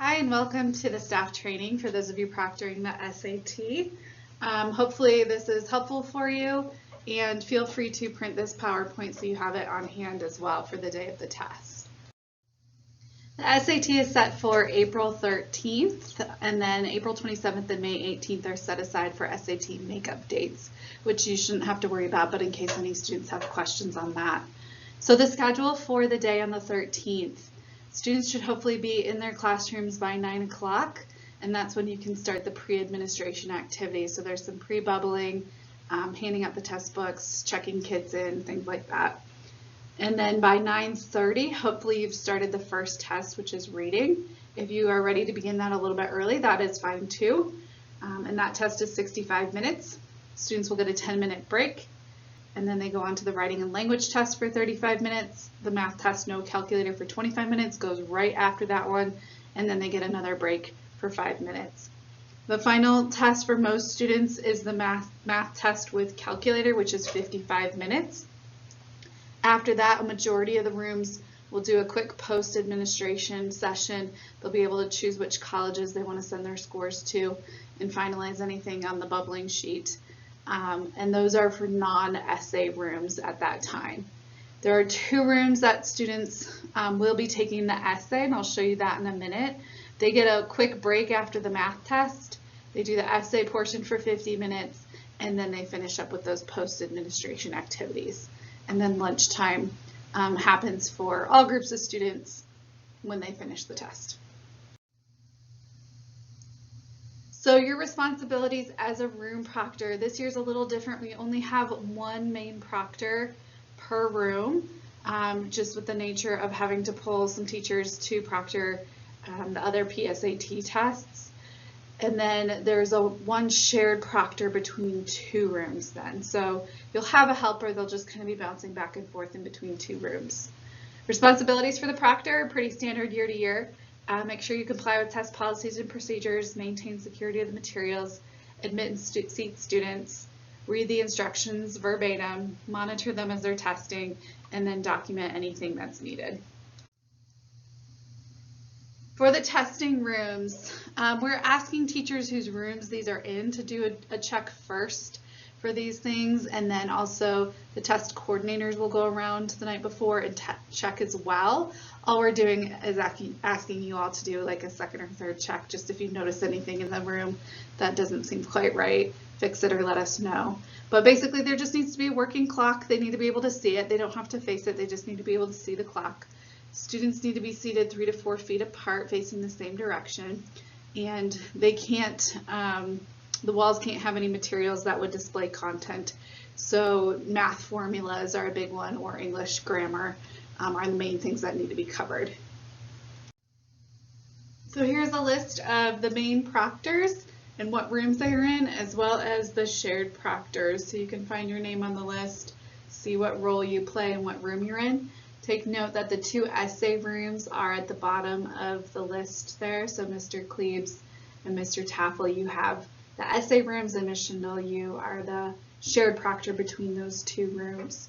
Hi and welcome to the staff training for those of you proctoring the SAT. Hopefully this is helpful for you, and feel free to print this PowerPoint so you have it on hand as well for the day of the test. The SAT is set for April 13th, and then April 27th and May 18th are set aside for SAT makeup dates, which you shouldn't have to worry about, but in case any students have questions on that. So the schedule for the day on the 13th. Students should hopefully be in their classrooms by 9 o'clock, and that's when you can start the pre-administration activities. So there's some pre-bubbling, handing out the test books, checking kids in, things like that. And then by 9:30, hopefully you've started the first test, which is reading. If you are ready to begin that a little bit early, that is fine too. And that test is 65 minutes. Students will get a 10-minute break. And then they go on to the writing and language test for 35 minutes. The math test, no calculator, for 25 minutes, goes right after that one. And then they get another break for 5 minutes. The final test for most students is the math test with calculator, which is 55 minutes. After that, a majority of the rooms will do a quick post-administration session. They'll be able to choose which colleges they want to send their scores to and finalize anything on the bubbling sheet. And those are for non-essay rooms at that time. There are 2 rooms that students will be taking the essay, and I'll show you that in a minute. They get a quick break after the math test. They do the essay portion for 50 minutes, and then they finish up with those post-administration activities. And then lunchtime happens for all groups of students when they finish the test. So your responsibilities as a room proctor, this year's a little different. We only have 1 main proctor per room, just with the nature of having to pull some teachers to proctor the other PSAT tests. And then there's 1 shared proctor between 2 rooms then. So you'll have a helper, they'll just kind of be bouncing back and forth in between 2 rooms. Responsibilities for the proctor are pretty standard year to year. Make sure you comply with test policies and procedures, maintain security of the materials, admit and seat students, read the instructions verbatim, monitor them as they're testing, and then document anything that's needed. For the testing rooms, we're asking teachers whose rooms these are in to do a check first for these things, and then also the test coordinators will go around the night before and check as well. All we're doing is asking you all to do like a second or third check, just if you notice anything in the room that doesn't seem quite right, fix it or let us know. But basically there just needs to be a working clock. They need to be able to see it. They don't have to face it. They just need to be able to see the clock. Students need to be seated 3 to 4 feet apart facing the same direction, and they can't, the walls can't have any materials that would display content. So math formulas are a big one, or English grammar are the main things that need to be covered. So here's a list of the main proctors and what rooms they're in, as well as the shared proctors. So you can find your name on the list, see what role you play and what room you're in. Take note that the 2 essay rooms are at the bottom of the list there. So Mr. Klebs and Mr. Taffel, you have the essay rooms, and Ms. Schindel, you are the shared proctor between those 2 rooms.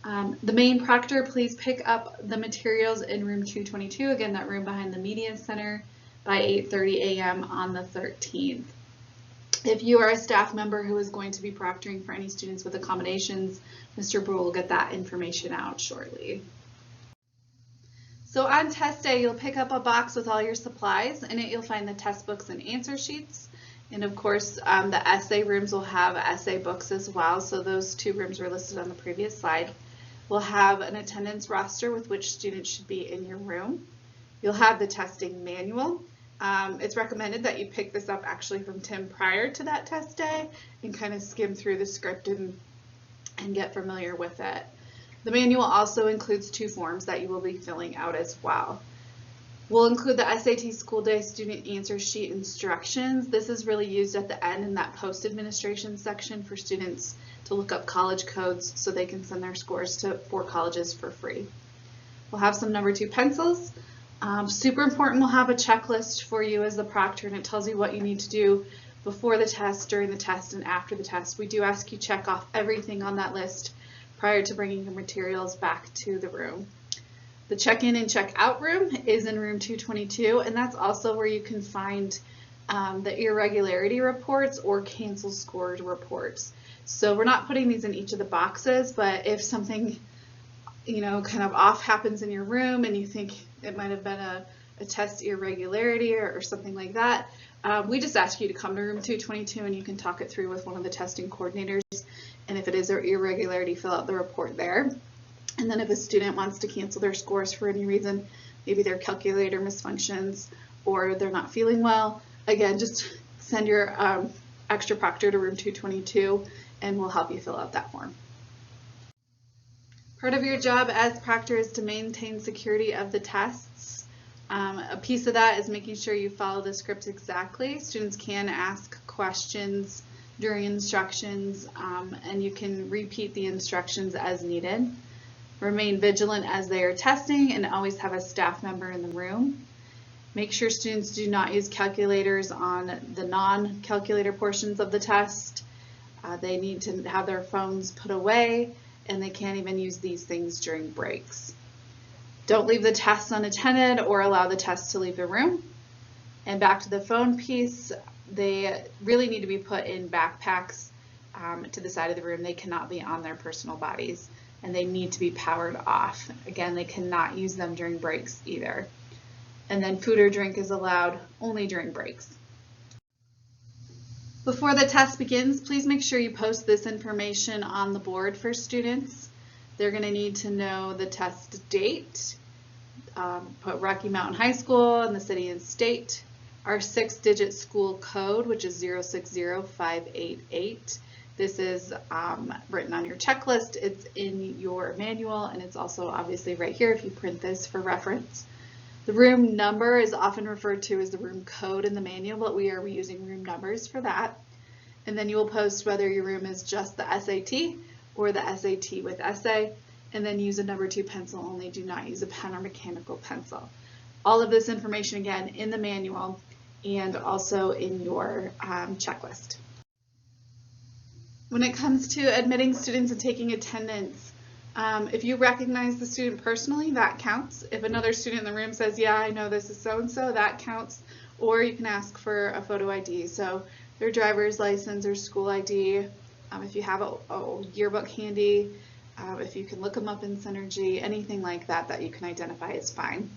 The main proctor, please pick up the materials in room 222, again, that room behind the Media Center, by 8:30 a.m. on the 13th. If you are a staff member who is going to be proctoring for any students with accommodations, Mr. Brule will get that information out shortly. So on test day, you'll pick up a box with all your supplies. In it, you'll find the test books and answer sheets. And of course, the essay rooms will have essay books as well. So those 2 rooms were listed on the previous slide. We'll have an attendance roster with which students should be in your room. You'll have the testing manual. It's recommended that you pick this up actually from Tim prior to that test day and kind of skim through the script and get familiar with it. The manual also includes 2 forms that you will be filling out as well. We'll include the SAT school day student answer sheet instructions. This is really used at the end in that post-administration section for students to look up college codes so they can send their scores to 4 colleges for free. We'll have some number 2 pencils. Super important, we'll have a checklist for you as the proctor, and it tells you what you need to do before the test, during the test, and after the test. We do ask you check off everything on that list prior to bringing your materials back to the room. The check-in and check-out room is in room 222, and that's also where you can find the irregularity reports or cancel scored reports. So we're not putting these in each of the boxes, but if something, kind of off happens in your room and you think it might have been a test irregularity or something like that, we just ask you to come to room 222 and you can talk it through with one of the testing coordinators. And if it is an irregularity, fill out the report there. And then if a student wants to cancel their scores for any reason, maybe their calculator misfunctions or they're not feeling well, again, just send your extra proctor to room 222 and we'll help you fill out that form. Part of your job as proctor is to maintain security of the tests. A piece of that is making sure you follow the script exactly. Students can ask questions during instructions and you can repeat the instructions as needed. Remain vigilant as they are testing and always have a staff member in the room. Make sure students do not use calculators on the non-calculator portions of the test. They need to have their phones put away and they can't even use these things during breaks. Don't leave the tests unattended or allow the tests to leave the room. And back to the phone piece, they really need to be put in backpacks to the side of the room. They cannot be on their personal bodies and they need to be powered off. Again, they cannot use them during breaks either. And then food or drink is allowed only during breaks. Before the test begins, please make sure you post this information on the board for students. They're going to need to know the test date, put Rocky Mountain High School and the city and state, our 6-digit school code, which is 060588. This is written on your checklist. It's in your manual, and it's also obviously right here if you print this for reference. The room number is often referred to as the room code in the manual, but we are using room numbers for that. And then you will post whether your room is just the SAT or the SAT with essay, and then use a number 2 pencil only. Do not use a pen or mechanical pencil. All of this information, again, in the manual and also in your checklist. When it comes to admitting students and taking attendance, if you recognize the student personally, that counts. If another student in the room says, yeah, I know this is so-and-so, that counts. Or you can ask for a photo ID. So their driver's license or school ID, if you have a yearbook handy, if you can look them up in Synergy, anything like that that you can identify is fine.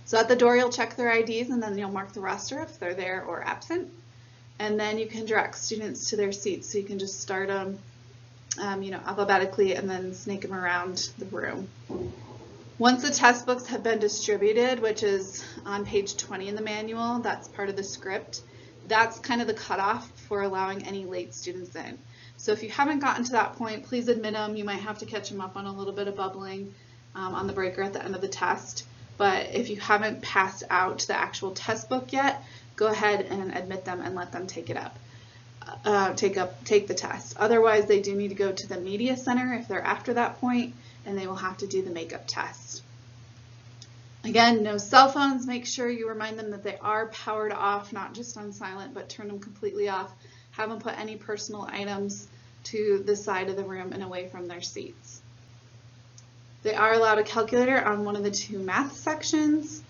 So at the door, you'll check their IDs and then you'll mark the roster if they're there or absent. And then you can direct students to their seats. So you can just start them alphabetically and then snake them around the room. Once the test books have been distributed, which is on page 20 in the manual, that's part of the script, that's kind of the cutoff for allowing any late students in. So if you haven't gotten to that point, please admit them. You might have to catch them up on a little bit of bubbling on the break or at the end of the test. But if you haven't passed out the actual test book yet, go ahead and admit them and let them take it up. Take the test. Otherwise, they do need to go to the media center if they're after that point, and they will have to do the makeup test. Again, no cell phones. Make sure you remind them that they are powered off, not just on silent, but turn them completely off. Have them put any personal items to the side of the room and away from their seats. They are allowed a calculator on one of the 2 math sections.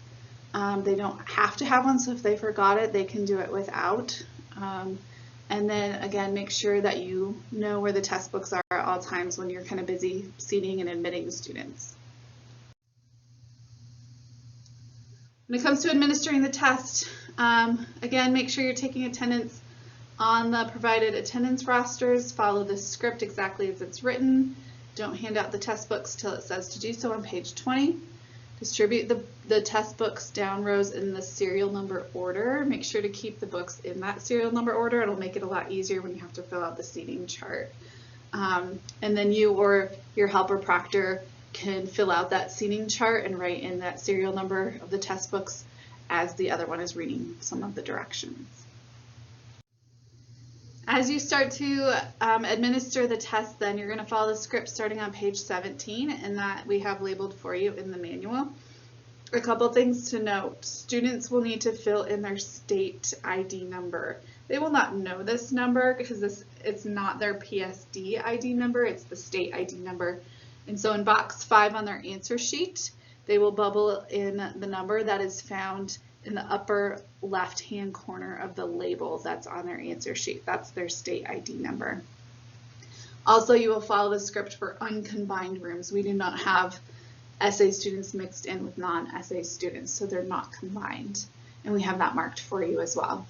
They don't have to have one, so if they forgot it, they can do it without. And then again, make sure that you know where the test books are at all times when you're kind of busy seating and admitting students. When it comes to administering the test, again, make sure you're taking attendance on the provided attendance rosters. Follow the script exactly as it's written. Don't hand out the test books till it says to do so on page 20. Distribute the test books down rows in the serial number order. Make sure to keep the books in that serial number order. It'll make it a lot easier when you have to fill out the seating chart. And then you or your helper proctor can fill out that seating chart and write in that serial number of the test books as the other one is reading some of the directions. As you start to administer the test, then you're going to follow the script starting on page 17, and that we have labeled for you in the manual. A couple things to note. Students will need to fill in their state ID number. They will not know this number because it's not their PSD ID number, it's the state ID number. And so in box 5 on their answer sheet, they will bubble in the number that is found in the upper left-hand corner of the label that's on their answer sheet. That's their state ID number. Also, you will follow the script for uncombined rooms. We do not have essay students mixed in with non-essay students, so they're not combined. And we have that marked for you as well.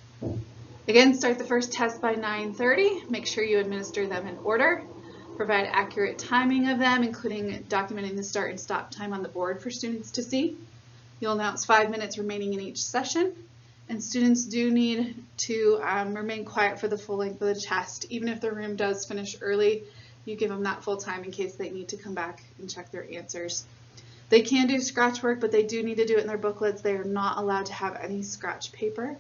Again, start the first test by 9:30. Make sure you administer them in order. Provide accurate timing of them, including documenting the start and stop time on the board for students to see. You'll announce 5 minutes remaining in each session. And students do need to remain quiet for the full length of the test. Even if the room does finish early, you give them that full time in case they need to come back and check their answers. They can do scratch work, but they do need to do it in their booklets. They are not allowed to have any scratch paper.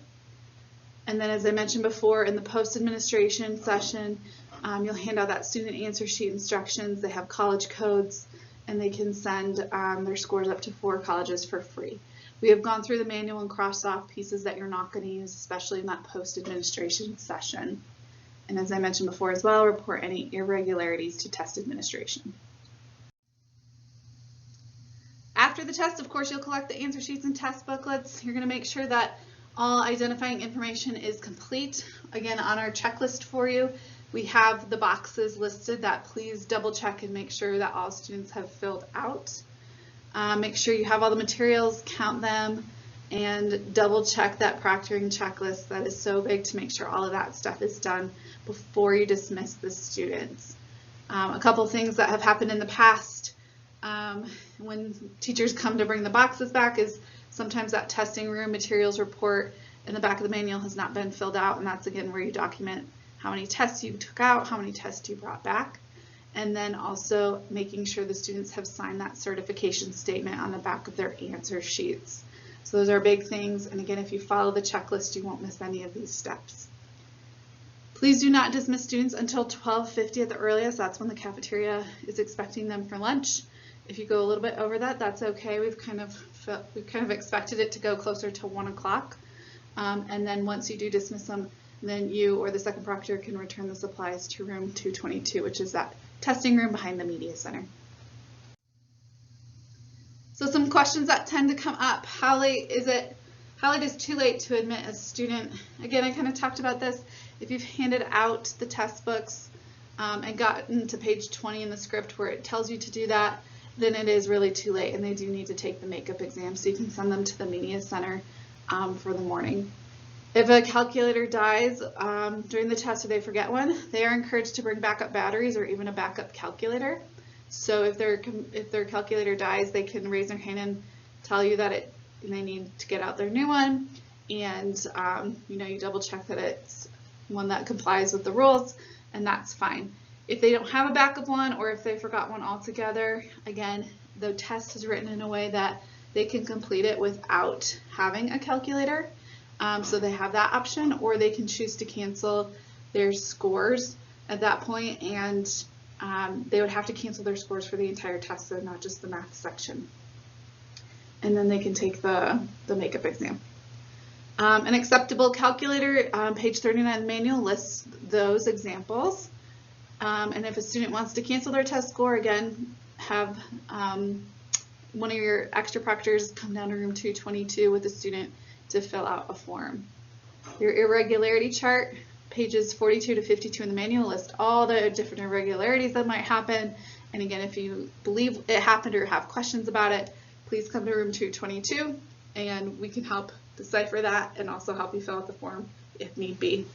And then, as I mentioned before, in the post-administration session, you'll hand out that student answer sheet instructions. They have college codes, and they can send their scores up to 4 colleges for free. We have gone through the manual and crossed off pieces that you're not going to use, especially in that post-administration session. And as I mentioned before as well, report any irregularities to test administration. After the test, of course, you'll collect the answer sheets and test booklets. You're going to make sure that all identifying information is complete. Again, on our checklist for you, we have the boxes listed that please double check and make sure that all students have filled out. Make sure you have all the materials, count them, and double check that proctoring checklist. That is so big to make sure all of that stuff is done before you dismiss the students. A couple things that have happened in the past when teachers come to bring the boxes back is sometimes that testing room materials report in the back of the manual has not been filled out, and that's again where you document how many tests you took out, how many tests you brought back, and then also making sure the students have signed that certification statement on the back of their answer sheets. So those are big things, and again, if you follow the checklist, you won't miss any of these steps. Please do not dismiss students until 12:50 at the earliest. That's when the cafeteria is expecting them for lunch. If you go a little bit over that, that's okay. We've kind of expected it to go closer to 1 o'clock. And then once you do dismiss them, then you or the second proctor can return the supplies to room 222, which is that testing room behind the media center. So some questions that tend to come up. How late is too late to admit a student? Again, I kind of talked about this. If you've handed out the test books and gotten to page 20 in the script where it tells you to do that, then it is really too late, and they do need to take the makeup exam, so you can send them to the media center for the morning. If a calculator dies during the test or they forget one, they are encouraged to bring backup batteries or even a backup calculator. So if their calculator dies, they can raise their hand and tell you that they need to get out their new one, and you double check that it's one that complies with the rules, and that's fine. If they don't have a backup one, or if they forgot one altogether, again, the test is written in a way that they can complete it without having a calculator. So they have that option, or they can choose to cancel their scores at that point, and they would have to cancel their scores for the entire test, so not just the math section. And then they can take the makeup exam. An acceptable calculator, page 39 of the manual lists those examples. And if a student wants to cancel their test score, again, have one of your extra proctors come down to room 222 with the student to fill out a form. Your irregularity chart, pages 42 to 52 in the manual, list all the different irregularities that might happen. And again, if you believe it happened or have questions about it, please come to room 222 and we can help decipher that and also help you fill out the form if need be.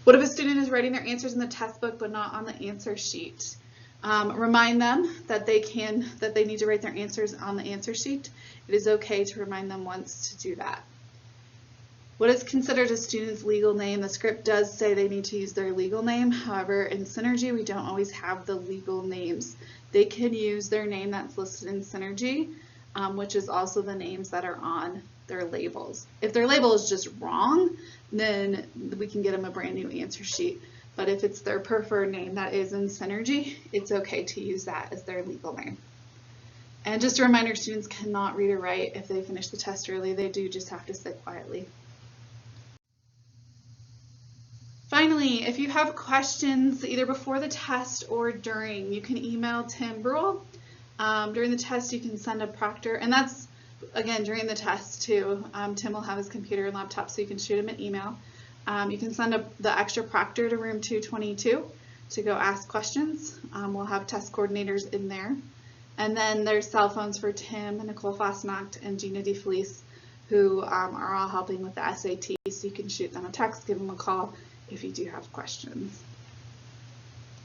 What if a student is writing their answers in the test book but not on the answer sheet? Remind them that they need to write their answers on the answer sheet. It is okay to remind them once to do that. What is considered a student's legal name? The script does say they need to use their legal name. However, in Synergy, we don't always have the legal names. They can use their name that's listed in Synergy, which is also the names that are on their labels. If their label is just wrong, then we can get them a brand new answer sheet. But if it's their preferred name that is in Synergy, it's okay to use that as their legal name. And just a reminder, students cannot read or write if they finish the test early. They do just have to sit quietly. Finally, if you have questions either before the test or during, you can email Tim Brule During the test, you can send a proctor, and that's, again, during the test too. Tim will have his computer and laptop, so you can shoot him an email. You can send the extra proctor to room 222 to go ask questions. We'll have test coordinators in there. And then there's cell phones for Tim, Nicole Fosnacht, and Gina DeFelice, who are all helping with the SAT, so you can shoot them a text, give them a call if you do have questions.